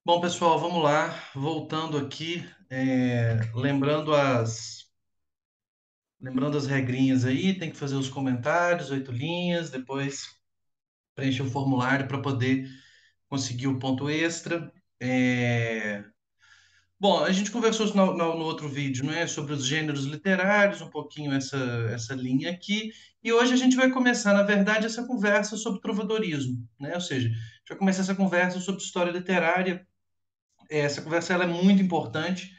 Bom, pessoal, vamos lá. Voltando aqui, lembrando as regrinhas aí, tem que fazer os comentários, 8 linhas, depois preencher o formulário para poder conseguir o ponto extra. Bom, a gente conversou no outro vídeo, né, sobre os gêneros literários, um pouquinho essa linha aqui, e hoje a gente vai começar, na verdade, essa conversa sobre trovadorismo, né? Ou seja, a gente vai começar essa conversa sobre história literária. Essa conversa ela é muito importante,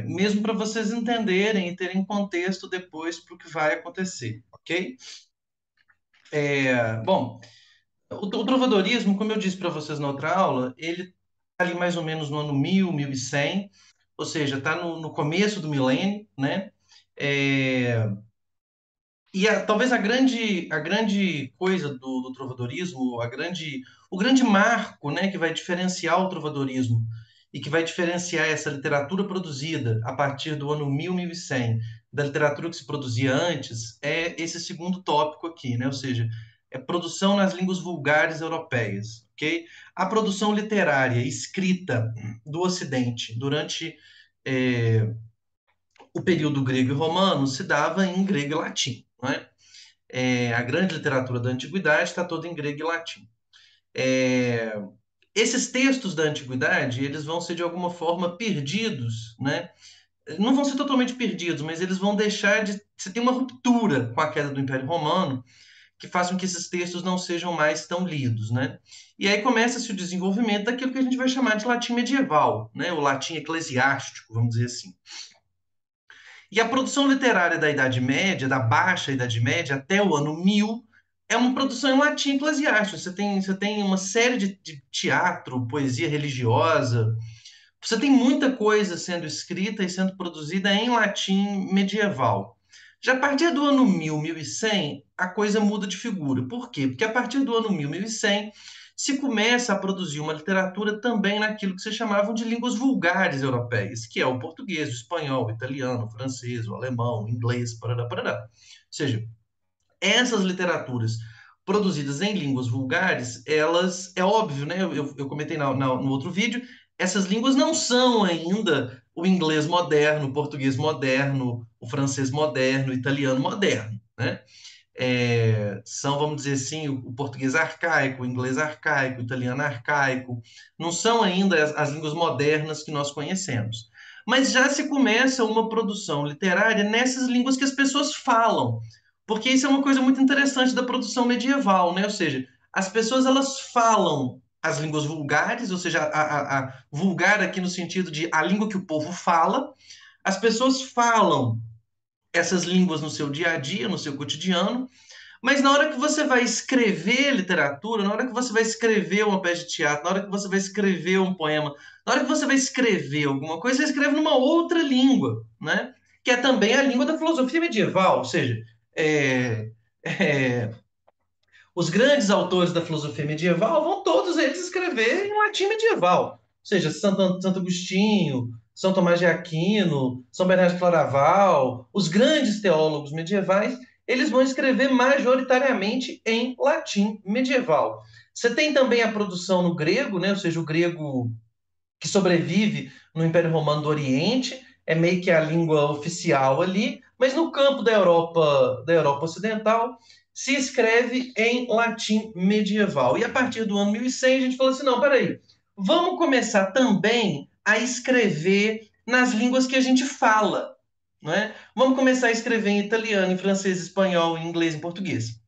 mesmo para vocês entenderem e terem contexto depois para o que vai acontecer, ok? Bom, o trovadorismo, como eu disse para vocês na outra aula, ele está ali mais ou menos no ano 1000, 1100, ou seja, está no começo do milênio, né? É, talvez a grande coisa do trovadorismo, o grande marco, né, que vai diferenciar o trovadorismo e que vai diferenciar essa literatura produzida a partir do ano 1000, 1100 da literatura que se produzia antes, é esse segundo tópico aqui, né? Ou seja, é produção nas línguas vulgares europeias, ok? A produção literária escrita do Ocidente durante é, o período grego e romano se dava em grego e latim, não é? A grande literatura da antiguidade está toda em grego e latim. É, esses textos da antiguidade, eles vão ser de alguma forma perdidos, né? Não vão ser totalmente perdidos, mas eles vão deixar de... Você tem uma ruptura com a queda do Império Romano que faz com que esses textos não sejam mais tão lidos, né? E aí começa-se o desenvolvimento daquilo que a gente vai chamar de latim medieval, né? O latim eclesiástico, vamos dizer assim. E a produção literária da Idade Média, da Baixa Idade Média, até o ano 1000, é uma produção em latim eclesiástico. Você tem uma série de teatro, poesia religiosa, você tem muita coisa sendo escrita e sendo produzida em latim medieval. Já a partir do ano 1000, 1100, a coisa muda de figura. Por quê? Porque a partir do ano 1000, 1100, se começa a produzir uma literatura também naquilo que se chamavam de línguas vulgares europeias, que é o português, o espanhol, o italiano, o francês, o alemão, o inglês, parará, parará. Ou seja, essas literaturas produzidas em línguas vulgares, elas, é óbvio, né? Eu comentei no outro vídeo, essas línguas não são ainda o inglês moderno, o português moderno, o francês moderno, o italiano moderno, né? São, vamos dizer assim, o português arcaico, o inglês arcaico, o italiano arcaico, não são ainda as línguas modernas que nós conhecemos. Mas já se começa uma produção literária nessas línguas que as pessoas falam, porque isso é uma coisa muito interessante da produção medieval, né? Ou seja, as pessoas elas falam as línguas vulgares, ou seja, a vulgar aqui no sentido de a língua que o povo fala, as pessoas falam essas línguas no seu dia a dia, no seu cotidiano, mas na hora que você vai escrever literatura, na hora que você vai escrever uma peça de teatro, na hora que você vai escrever um poema, na hora que você vai escrever alguma coisa, você escreve numa outra língua, né? Que é também a língua da filosofia medieval, ou seja, é, é, os grandes autores da filosofia medieval vão todos eles escrever em latim medieval. Ou seja, Santo Agostinho, São Tomás de Aquino, São Bernardo de Claraval, os grandes teólogos medievais, eles vão escrever majoritariamente em latim medieval. Você tem também a produção no grego, né? Ou seja, o grego que sobrevive no Império Romano do Oriente, é meio que a língua oficial ali, mas no campo da Europa Ocidental, se escreve em latim medieval. E a partir do ano 1100 a gente falou assim, não, peraí, vamos começar também a escrever nas línguas que a gente fala, não é? Vamos começar a escrever em italiano, em francês, espanhol, em inglês, em português.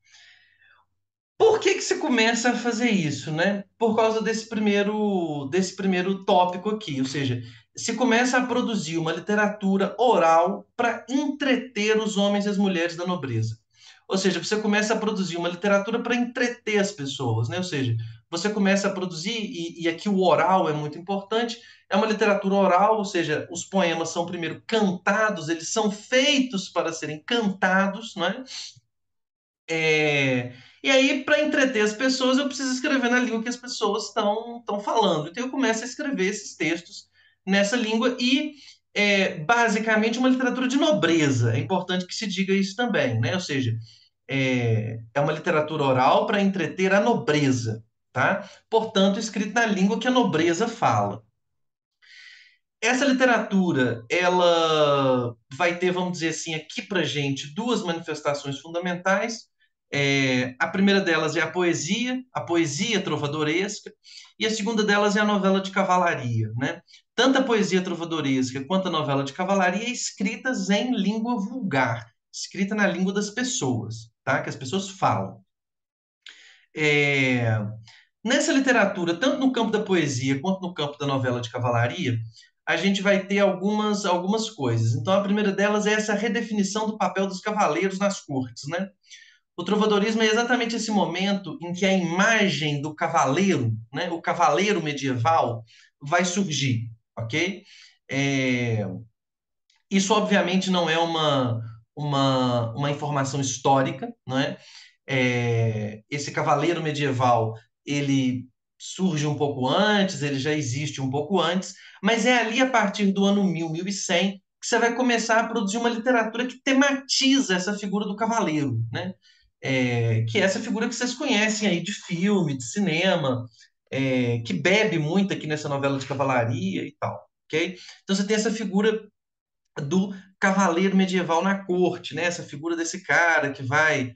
Por que que se começa a fazer isso, né? Por causa desse primeiro tópico aqui, ou seja, se começa a produzir uma literatura oral para entreter os homens e as mulheres da nobreza. Ou seja, você começa a produzir uma literatura para entreter as pessoas, né? Ou seja, você começa a produzir, e aqui o oral é muito importante, é uma literatura oral, ou seja, os poemas são primeiro cantados, eles são feitos para serem cantados, né? E aí, para entreter as pessoas, eu preciso escrever na língua que as pessoas estão falando. Então, eu começo a escrever esses textos nessa língua e, basicamente, uma literatura de nobreza. É importante que se diga isso também, né? Ou seja, é uma literatura oral para entreter a nobreza. tá? Portanto, escrito na língua que a nobreza fala. Essa literatura, ela vai ter, vamos dizer assim, aqui para gente, duas manifestações fundamentais. A primeira delas é a poesia trovadoresca, e a segunda delas é a novela de cavalaria, né? Tanto a poesia trovadoresca quanto a novela de cavalaria escritas em língua vulgar, escrita na língua das pessoas, tá? Que as pessoas falam. É, Nessa literatura, tanto no campo da poesia quanto no campo da novela de cavalaria, a gente vai ter algumas coisas. Então, a primeira delas é essa redefinição do papel dos cavaleiros nas cortes, né? O trovadorismo é exatamente esse momento em que a imagem do cavaleiro, né, o cavaleiro medieval, vai surgir, ok? É, Isso, obviamente, não é uma informação histórica, não é? Esse cavaleiro medieval, ele surge um pouco antes, ele já existe um pouco antes, mas é ali a partir do ano 1000, 1100, que você vai começar a produzir uma literatura que tematiza essa figura do cavaleiro, né? Que é essa figura que vocês conhecem aí de filme, de cinema, que bebe muito aqui nessa novela de cavalaria e tal, ok? Então você tem essa figura do cavaleiro medieval na corte, né? Essa figura desse cara que vai,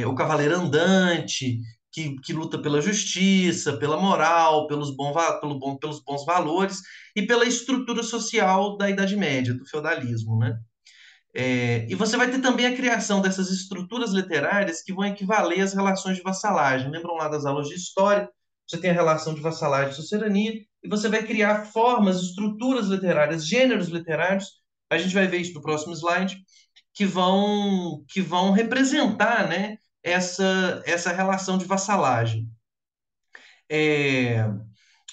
o cavaleiro andante, que luta pela justiça, pela moral, pelos bons valores e pela estrutura social da Idade Média, do feudalismo, né? E você vai ter também a criação dessas estruturas literárias que vão equivaler às relações de vassalagem. Lembram lá das aulas de história? Você tem a relação de vassalagem e sucerania, e você vai criar formas, estruturas literárias, gêneros literários. A gente vai ver isso no próximo slide, que vão representar, né, essa relação de vassalagem. É,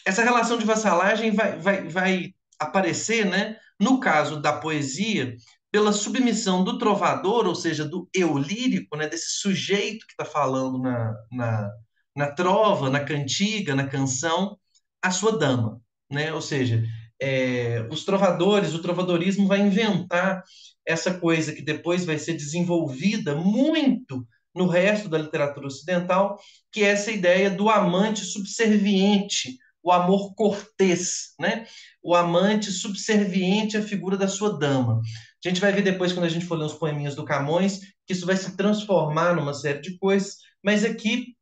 Essa relação de vassalagem vai aparecer, né, no caso da poesia, pela submissão do trovador, ou seja, do eu lírico, né, desse sujeito que está falando na trova, na cantiga, na canção, à sua dama, né? Ou seja, os trovadores, o trovadorismo vai inventar essa coisa que depois vai ser desenvolvida muito no resto da literatura ocidental, que é essa ideia do amante subserviente, o amor cortês, né? O amante subserviente à figura da sua dama. A gente vai ver depois, quando a gente for ler os poeminhas do Camões, que isso vai se transformar numa série de coisas, mas aqui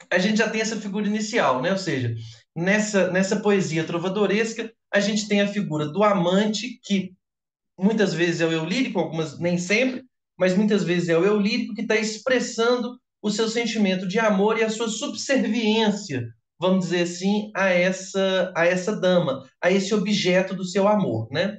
a gente já tem essa figura inicial, né? Ou seja, nessa poesia trovadoresca, a gente tem a figura do amante, que muitas vezes é o eu lírico, algumas nem sempre, mas muitas vezes é o eu lírico que está expressando o seu sentimento de amor e a sua subserviência, vamos dizer assim, a essa dama, a esse objeto do seu amor, né?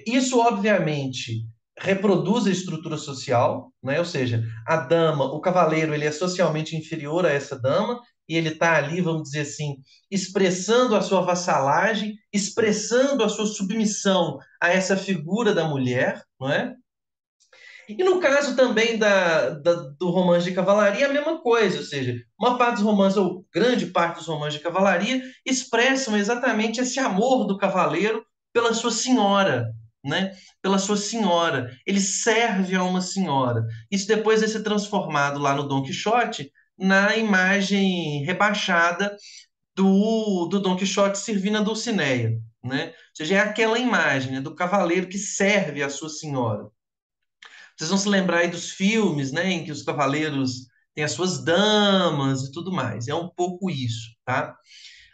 Isso, obviamente, reproduz a estrutura social, né? Ou seja, a dama, o cavaleiro, ele é socialmente inferior a essa dama, e ele está ali, vamos dizer assim, expressando a sua vassalagem, expressando a sua submissão a essa figura da mulher, não é? E no caso também do romance de cavalaria, a mesma coisa, ou seja, uma parte dos romances, ou grande parte dos romances de cavalaria, expressam exatamente esse amor do cavaleiro pela sua senhora, né? Pela sua senhora. Ele serve a uma senhora. Isso depois vai ser transformado lá no Dom Quixote na imagem rebaixada do Dom Quixote servindo a Dulcinea, né? Ou seja, é aquela imagem, né, do cavaleiro que serve a sua senhora. Vocês vão se lembrar aí dos filmes, né, em que os cavaleiros têm as suas damas e tudo mais. É um pouco isso, tá?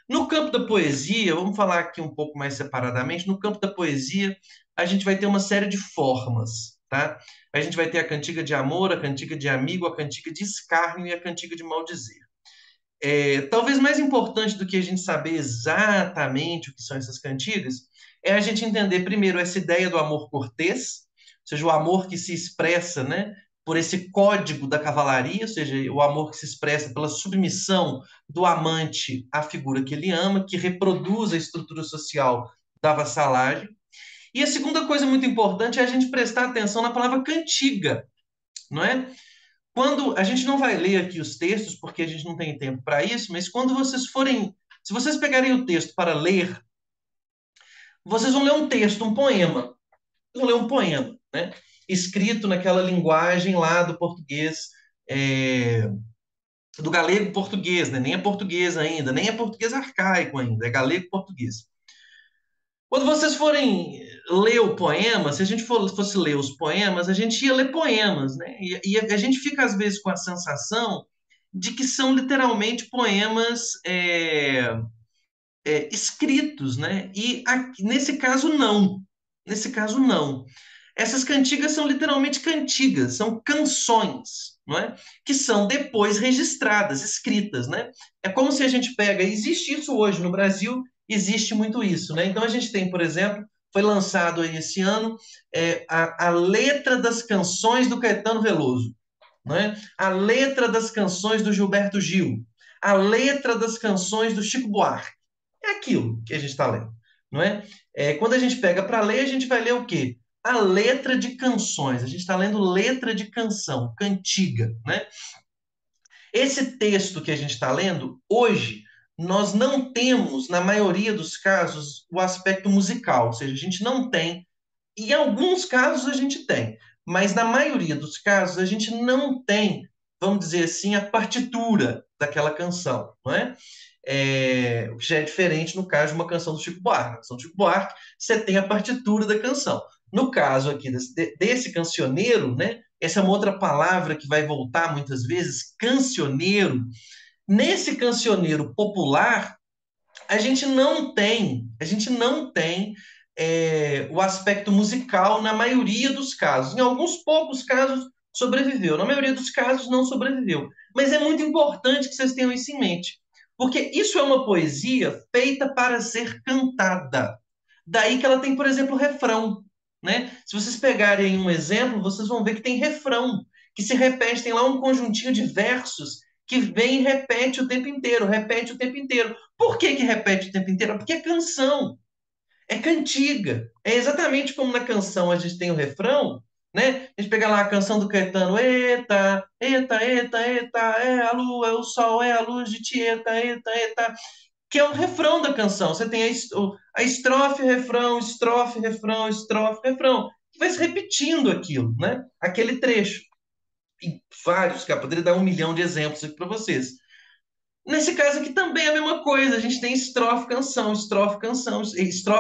No campo da poesia, vamos falar aqui um pouco mais separadamente. No campo da poesia, a gente vai ter uma série de formas, tá? A gente vai ter a cantiga de amor, a cantiga de amigo, a cantiga de escárnio e a cantiga de maldizer. Talvez mais importante do que a gente saber exatamente o que são essas cantigas, é a gente entender primeiro essa ideia do amor cortês, ou seja, o amor que se expressa, né, por esse código da cavalaria, ou seja, o amor que se expressa pela submissão do amante à figura que ele ama, que reproduz a estrutura social da vassalagem. E a segunda coisa muito importante é a gente prestar atenção na palavra cantiga, não é? Quando a gente não vai ler aqui os textos, porque a gente não tem tempo para isso, mas quando vocês forem, se vocês pegarem o texto para ler, vocês vão ler um texto, um poema. Vocês vão ler um poema, né? Escrito naquela linguagem lá do português, é, do galego-português, né? Nem é português ainda, nem é português arcaico ainda, é galego-português. Quando vocês forem ler o poema, se a gente fosse ler os poemas, a gente ia ler poemas, né? E a gente fica, às vezes, com a sensação de que são literalmente poemas escritos, né? E aqui, nesse caso, não. Nesse caso, não. Essas cantigas são literalmente cantigas, são canções, não é? Que são depois registradas, escritas, né? É como se a gente pega, existe isso hoje no Brasil, existe muito isso, né? Então a gente tem, por exemplo, foi lançado aí esse ano a letra das canções do Caetano Veloso, não é? A letra das canções do Gilberto Gil, a letra das canções do Chico Buarque. É aquilo que a gente está lendo, não é? Quando a gente pega para ler, a gente vai ler o quê? A letra de canções. A gente está lendo letra de canção, cantiga, né? Esse texto que a gente está lendo, hoje, nós não temos, na maioria dos casos, o aspecto musical, ou seja, a gente não tem, em alguns casos a gente tem, mas na maioria dos casos a gente não tem, vamos dizer assim, a partitura daquela canção, não é? O que já é diferente no caso de uma canção do Chico Buarque. Na canção do Chico Buarque, você tem a partitura da canção. No caso aqui desse cancioneiro, né? Essa é uma outra palavra que vai voltar muitas vezes, cancioneiro. Nesse cancioneiro popular, a gente não tem o aspecto musical na maioria dos casos. Em alguns poucos casos sobreviveu, na maioria dos casos não sobreviveu. Mas é muito importante que vocês tenham isso em mente, porque isso é uma poesia feita para ser cantada. Daí que ela tem, por exemplo, refrão, né? Se vocês pegarem um exemplo, vocês vão ver que tem refrão, que se repete, tem lá um conjuntinho de versos que vem e repete o tempo inteiro, repete o tempo inteiro. Por que que repete o tempo inteiro? Porque é canção, é cantiga. É exatamente como na canção a gente tem o refrão, né? A gente pega lá a canção do Caetano, eita, eita, eita, eita, é a lua, é o sol, é a luz de Tieta, eita, eita, que é o refrão da canção. Você tem a estrofe, refrão, estrofe, refrão, estrofe, refrão, que vai se repetindo aquilo, né? Aquele trecho. E vários, cara, poderia dar 1 milhão de exemplos aqui para vocês. Nesse caso aqui também é a mesma coisa. A gente tem estrofe, canção, estrofe,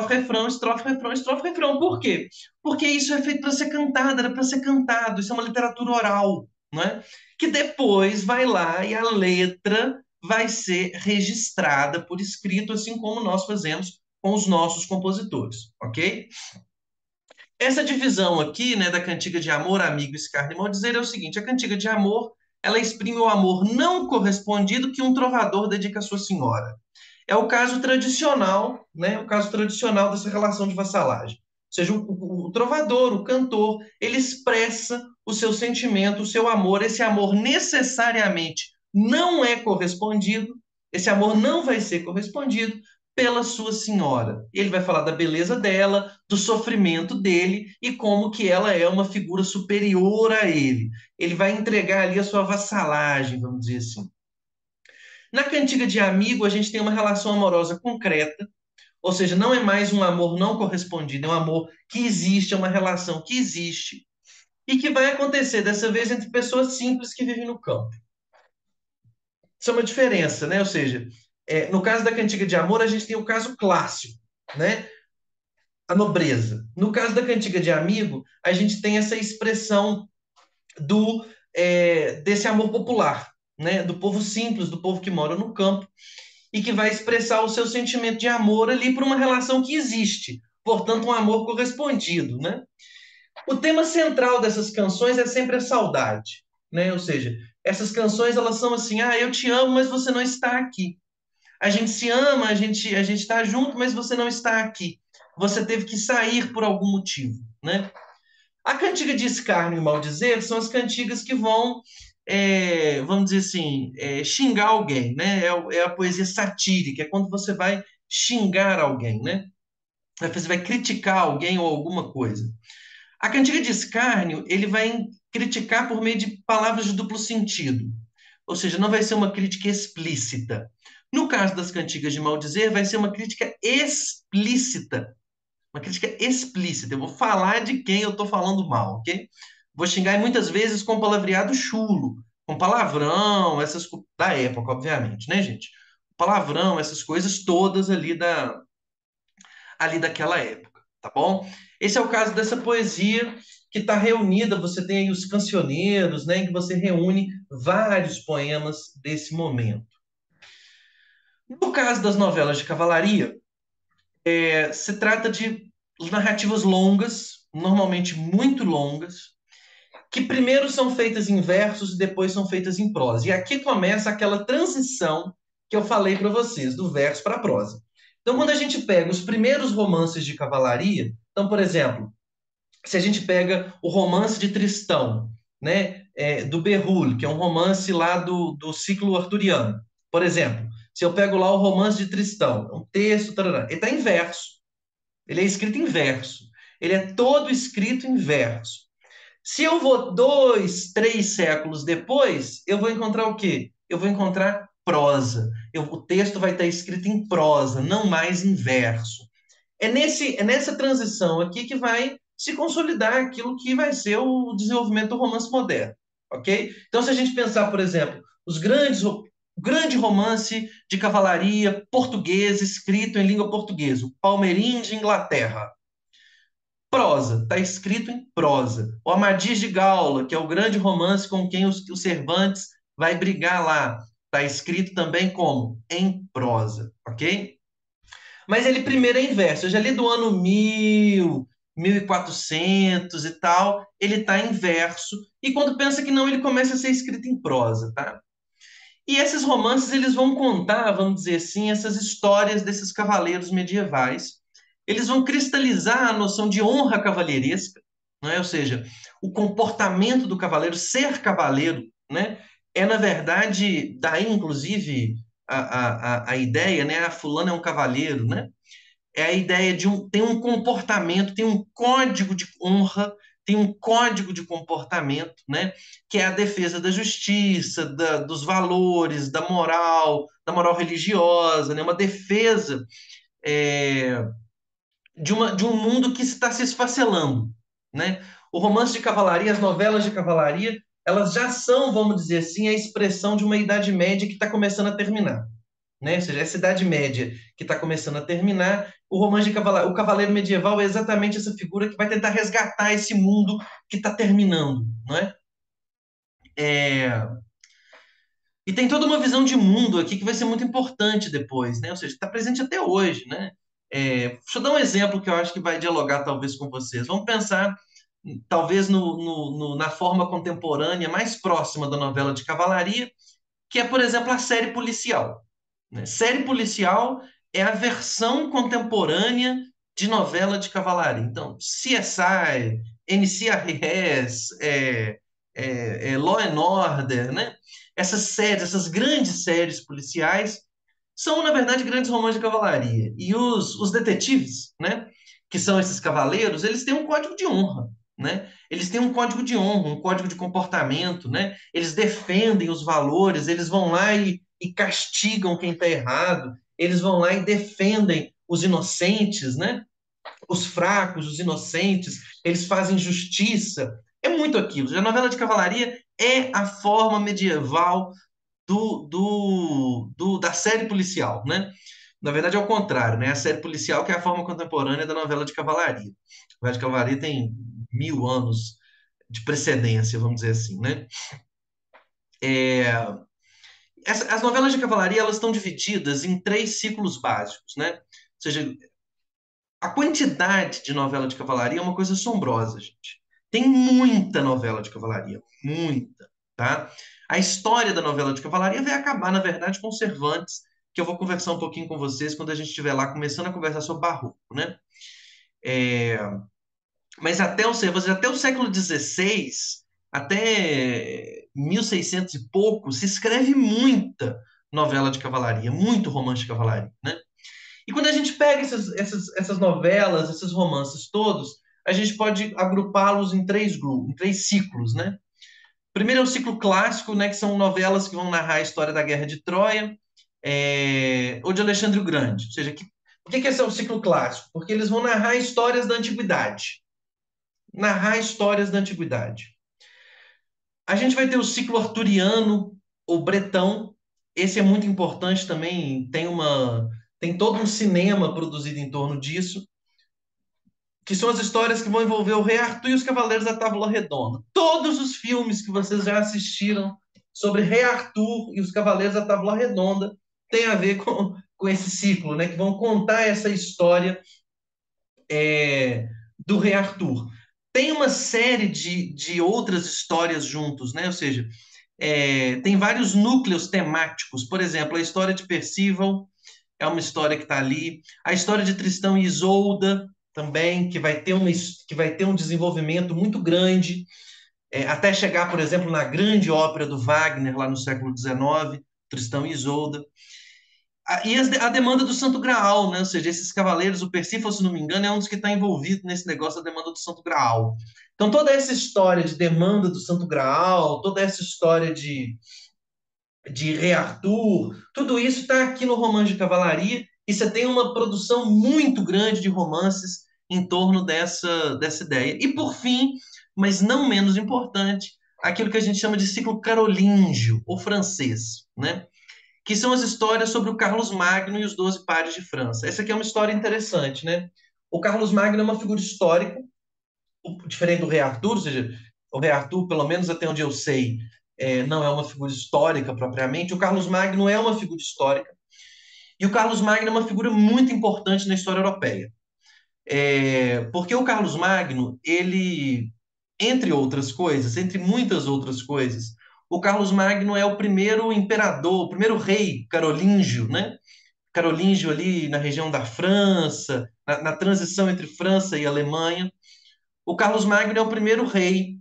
refrão, estrofe, refrão, estrofe, refrão. Por quê? Porque isso é feito para ser cantado, era para ser cantado. Isso é uma literatura oral, né? Que depois vai lá e a letra vai ser registrada por escrito, assim como nós fazemos com os nossos compositores, ok? Essa divisão aqui, né, da cantiga de amor, amigo, escárnio e maldizer é o seguinte: a cantiga de amor, ela exprime o amor não correspondido que um trovador dedica à sua senhora. É o caso tradicional, né, o caso tradicional dessa relação de vassalagem. Ou seja, o trovador, o cantor, ele expressa o seu sentimento, o seu amor. Esse amor necessariamente não é correspondido, esse amor não vai ser correspondido pela sua senhora. Ele vai falar da beleza dela, do sofrimento dele e como que ela é uma figura superior a ele. Ele vai entregar ali a sua vassalagem, vamos dizer assim. Na cantiga de amigo, a gente tem uma relação amorosa concreta, ou seja, não é mais um amor não correspondido, é um amor que existe, é uma relação que existe e que vai acontecer dessa vez entre pessoas simples que vivem no campo. Isso é uma diferença, né? Ou seja, no caso da cantiga de amor, a gente tem o caso clássico, né? A nobreza. No caso da cantiga de amigo, a gente tem essa expressão desse amor popular, né? Do povo simples, do povo que mora no campo e que vai expressar o seu sentimento de amor ali por uma relação que existe, portanto, um amor correspondido, né? O tema central dessas canções é sempre a saudade, né? Ou seja, essas canções elas são assim: ah, eu te amo, mas você não está aqui. A gente se ama, a gente está junto, mas você não está aqui. Você teve que sair por algum motivo, né? A cantiga de escárnio e maldizer são as cantigas que vão, vamos dizer assim, xingar alguém, né? É a poesia satírica, é quando você vai xingar alguém, né? Você vai criticar alguém ou alguma coisa. A cantiga de escárnio, ele vai criticar por meio de palavras de duplo sentido, ou seja, não vai ser uma crítica explícita. No caso das cantigas de maldizer, vai ser uma crítica explícita. Uma crítica explícita. Eu vou falar de quem eu estou falando mal, ok? Vou xingar muitas vezes com o palavreado chulo, com palavrão, da época, obviamente, né, gente? Palavrão, essas coisas todas ali daquela época, tá bom? Esse é o caso dessa poesia que está reunida, você tem aí os cancioneiros, né, em que você reúne vários poemas desse momento. No caso das novelas de cavalaria, se trata de narrativas longas, normalmente muito longas, que primeiro são feitas em versos e depois são feitas em prosa. E aqui começa aquela transição que eu falei para vocês, do verso para a prosa. Então, quando a gente pega os primeiros romances de cavalaria, então, por exemplo, se a gente pega o romance de Tristão, né, do Berulle, que é um romance lá do ciclo arturiano, por exemplo, se eu pego lá o romance de Tristão, é um texto, tarará, ele está em verso, ele é escrito em verso, ele é todo escrito em verso. Se eu vou 2, 3 séculos depois, eu vou encontrar o quê? Eu vou encontrar prosa. O texto vai estar escrito em prosa, não mais em verso. É nessa transição aqui que vai se consolidar aquilo que vai ser o desenvolvimento do romance moderno, ok? Então, se a gente pensar, por exemplo, o grande romance de cavalaria português escrito em língua portuguesa, o Palmeirim de Inglaterra, prosa, está escrito em prosa. O Amadís de Gaula, que é o grande romance com quem o Cervantes vai brigar lá, está escrito também como? Em prosa, ok? Mas ele primeiro é em verso. Eu já li do ano 1000, 1400 e tal, ele está em verso. E quando pensa que não, ele começa a ser escrito em prosa, tá? E esses romances, eles vão contar, vamos dizer assim, essas histórias desses cavaleiros medievais. Eles vão cristalizar a noção de honra cavalheiresca, não é? Ou seja, o comportamento do cavaleiro, ser cavaleiro, né? É, na verdade, daí, inclusive, a ideia, né? A fulano é um cavaleiro, né? É a ideia de tem um comportamento, tem um código de honra, tem um código de comportamento, né? Que é a defesa da justiça, dos valores, da moral religiosa, né? Uma defesa é, de um mundo que está se esfacelando, né? O romance de cavalaria, as novelas de cavalaria, elas já são, vamos dizer assim, a expressão de uma Idade Média que está começando a terminar, né? Ou seja, essa Idade Média que está começando a terminar, o cavaleiro medieval é exatamente essa figura que vai tentar resgatar esse mundo que está terminando, não é? É, E tem toda uma visão de mundo aqui que vai ser muito importante depois, né? Ou seja, está presente até hoje, né? Deixa eu dar um exemplo que eu acho que vai dialogar talvez com vocês. Vamos pensar, talvez, na forma contemporânea mais próxima da novela de cavalaria, que é, por exemplo, a série policial, né? Série policial é a versão contemporânea de novela de cavalaria. Então, CSI, NCIS, Law and Order, né? Essas séries, essas grandes séries policiais, são, na verdade, grandes romances de cavalaria. E os detetives, né? Que são esses cavaleiros, eles têm um código de honra, né? Eles têm um código de honra, um código de comportamento, né? Eles defendem os valores, eles vão lá e castigam quem está errado, eles vão lá e defendem os inocentes, né? Os fracos, os inocentes, eles fazem justiça. É muito aquilo. A novela de cavalaria é a forma medieval da série policial, né? Na verdade, é o contrário, né? A série policial que é a forma contemporânea da novela de cavalaria. A novela de cavalaria tem 1000 anos de precedência, vamos dizer assim, né? É, as novelas de cavalaria elas estão divididas em 3 ciclos básicos, né? Ou seja, a quantidade de novela de cavalaria é uma coisa assombrosa, gente. Tem muita novela de cavalaria, muita, tá? A história da novela de cavalaria vai acabar, na verdade, com Cervantes, que eu vou conversar um pouquinho com vocês quando a gente estiver lá começando a conversar sobre Barroco, né? É, Mas até o Cervantes, até o século XVI, até 1600 e pouco, se escreve muita novela de cavalaria, muito romance de cavalaria, né? E quando a gente pega essas novelas, esses romances todos, a gente pode agrupá-los em 3 grupos, em 3 ciclos, né? Primeiro é o ciclo clássico, né, que são novelas que vão narrar a história da Guerra de Troia, ou de Alexandre o Grande. Ou seja, por que esse é o ciclo clássico? Porque eles vão narrar histórias da antiguidade. Narrar histórias da antiguidade. A gente vai ter o ciclo arturiano, ou bretão. Esse é muito importante também. Tem todo um cinema produzido em torno disso, que são as histórias que vão envolver o Rei Arthur e os Cavaleiros da Távola Redonda. Todos os filmes que vocês já assistiram sobre Rei Arthur e os Cavaleiros da Távola Redonda têm a ver com esse ciclo, né? Que vão contar essa história do Rei Arthur. Tem uma série de outras histórias juntos, né? Ou seja, tem vários núcleos temáticos. Por exemplo, a história de Percival é uma história que está ali. A história de Tristão e Isolda também, que vai ter um desenvolvimento muito grande, até chegar, por exemplo, na grande ópera do Wagner, lá no século XIX, Tristão e Isolda. A demanda do Santo Graal, né? Ou seja, esses cavaleiros, o Persífo, se não me engano, é um dos que está envolvido nesse negócio da demanda do Santo Graal. Então, toda essa história de demanda do Santo Graal, toda essa história de Rei Arthur, tudo isso está aqui no Romance de Cavalaria, e você tem uma produção muito grande de romances em torno dessa ideia. E, por fim, mas não menos importante, aquilo que a gente chama de ciclo carolíngio, ou francês, né? Que são as histórias sobre o Carlos Magno e os 12 pares de França. Essa aqui é uma história interessante, né? O Carlos Magno é uma figura histórica, diferente do Rei Arthur, ou seja, o Rei Arthur, pelo menos até onde eu sei, não é uma figura histórica propriamente. O Carlos Magno é uma figura histórica, e o Carlos Magno é uma figura muito importante na história europeia. Porque o Carlos Magno, ele, entre outras coisas, entre muitas outras coisas, o Carlos Magno é o primeiro imperador, o primeiro rei carolíngio, né? Carolíngio ali na região da França, na transição entre França e Alemanha. O Carlos Magno é o primeiro rei,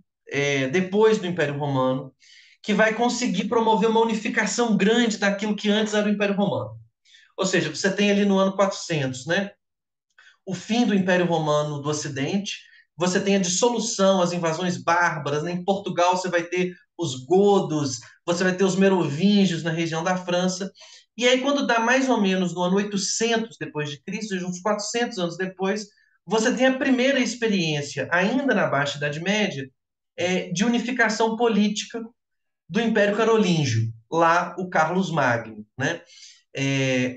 depois do Império Romano, que vai conseguir promover uma unificação grande daquilo que antes era o Império Romano. Ou seja, você tem ali no ano 400, né, o fim do Império Romano do Ocidente, você tem a dissolução, as invasões bárbaras, né? Em Portugal você vai ter os godos, você vai ter os merovingios na região da França, e aí quando dá mais ou menos no ano 800 depois de Cristo, uns 400 anos depois, você tem a primeira experiência, ainda na Baixa Idade Média, de unificação política do Império Carolíngio, lá o Carlos Magno, né?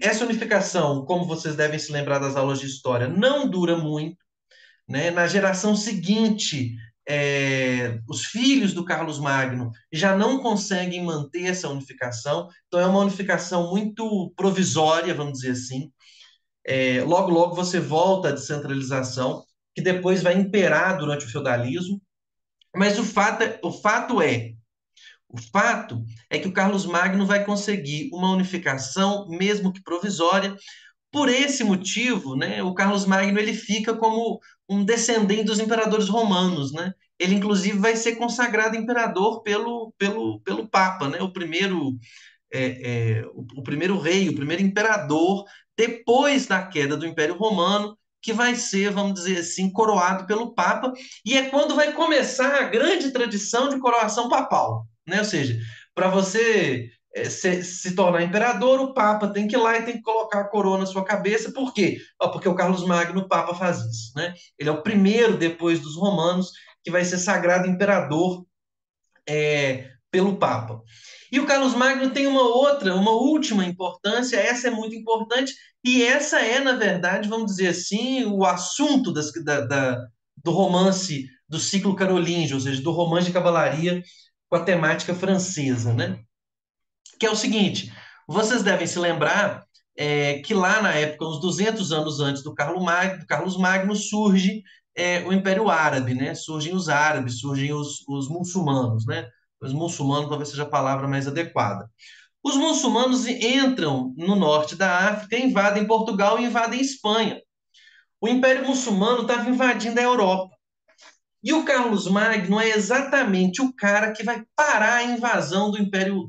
Essa unificação, como vocês devem se lembrar das aulas de história, não dura muito, né? Na geração seguinte, os filhos do Carlos Magno já não conseguem manter essa unificação, então é uma unificação muito provisória, vamos dizer assim. Logo, logo você volta à descentralização, que depois vai imperar durante o feudalismo, mas o fato é que o Carlos Magno vai conseguir uma unificação, mesmo que provisória. Por esse motivo, né, o Carlos Magno ele fica como um descendente dos imperadores romanos, né? Ele inclusive vai ser consagrado imperador pelo Papa, né? O primeiro rei, o primeiro imperador depois da queda do Império Romano, que vai ser, vamos dizer assim, coroado pelo Papa, e é quando vai começar a grande tradição de coroação papal, né? Ou seja, para você se tornar imperador, o Papa tem que ir lá e tem que colocar a coroa na sua cabeça. Por quê? Porque o Carlos Magno, o Papa, faz isso, né? Ele é o primeiro, depois dos romanos, que vai ser sagrado imperador pelo Papa. E o Carlos Magno tem uma última importância, essa é muito importante, e essa é, na verdade, vamos dizer assim, o assunto do romance do ciclo carolíngio, ou seja, do romance de cavalaria com a temática francesa, né? Que é o seguinte, vocês devem se lembrar que lá na época, uns 200 anos antes Carlos Magno surge o Império Árabe, né? Surgem os árabes, surgem os muçulmanos, né? Os muçulmanos talvez seja a palavra mais adequada. Os muçulmanos entram no norte da África, invadem Portugal e invadem Espanha. O Império Muçulmano estava invadindo a Europa. E o Carlos Magno é exatamente o cara que vai parar a invasão do Império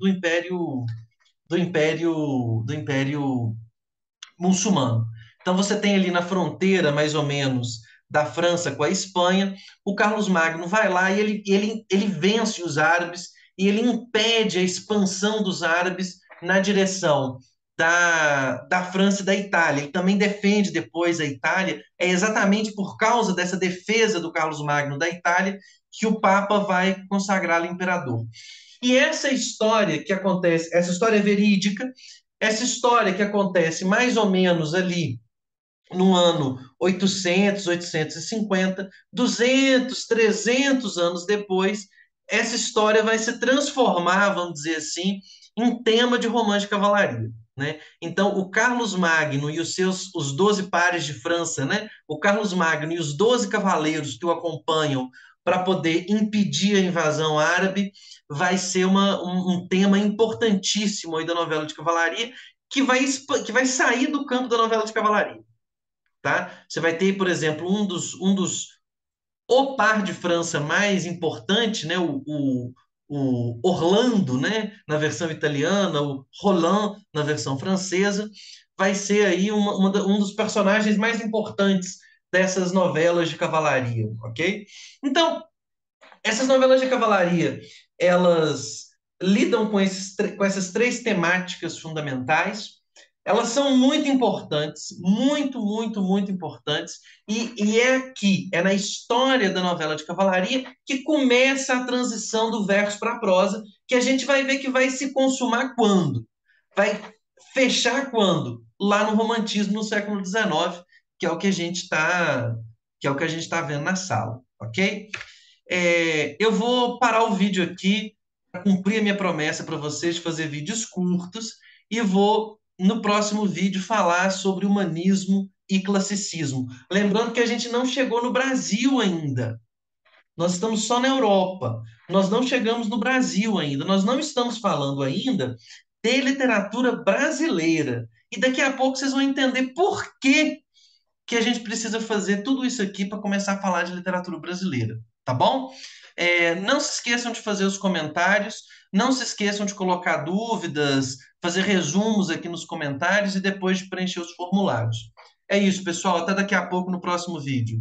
muçulmano. Então você tem ali na fronteira, mais ou menos, da França com a Espanha, o Carlos Magno vai lá e ele vence os árabes e ele impede a expansão dos árabes na direção da França e da Itália. Ele também defende depois a Itália. É exatamente por causa dessa defesa do Carlos Magno da Itália que o Papa vai consagrá-lo imperador. E essa história que acontece, essa história é verídica, essa história que acontece mais ou menos ali no ano 800, 850, 200, 300 anos depois, essa história vai se transformar, vamos dizer assim, em tema de romance de cavalaria. Né? Então, o Carlos Magno e os 12 pares de França, né? O Carlos Magno e os 12 cavaleiros que o acompanham para poder impedir a invasão árabe, vai ser um tema importantíssimo aí da novela de cavalaria, que vai sair do campo da novela de cavalaria. Tá? Você vai ter, por exemplo, o par de França mais importante, né? O Orlando, né? Na versão italiana, o Roland na versão francesa, vai ser aí um dos personagens mais importantes dessas novelas de cavalaria, ok? Então, essas novelas de cavalaria, elas lidam com essas três temáticas fundamentais. Elas são muito importantes, muito, muito, muito importantes. E é aqui, é na história da novela de cavalaria, que começa a transição do verso para a prosa, que a gente vai ver que vai se consumar quando? Vai fechar quando? Lá no romantismo no século XIX, que é o que a gente está que é o que a gente está vendo na sala, ok? Eu vou parar o vídeo aqui para cumprir a minha promessa para vocês de fazer vídeos curtos e vou, no próximo vídeo, falar sobre humanismo e classicismo. Lembrando que a gente não chegou no Brasil ainda. Nós estamos só na Europa. Nós não chegamos no Brasil ainda. Nós não estamos falando ainda de literatura brasileira. E daqui a pouco vocês vão entender por que a gente precisa fazer tudo isso aqui para começar a falar de literatura brasileira, tá bom? Não se esqueçam de fazer os comentários, não se esqueçam de colocar dúvidas, fazer resumos aqui nos comentários e depois de preencher os formulários. É isso, pessoal. Até daqui a pouco no próximo vídeo.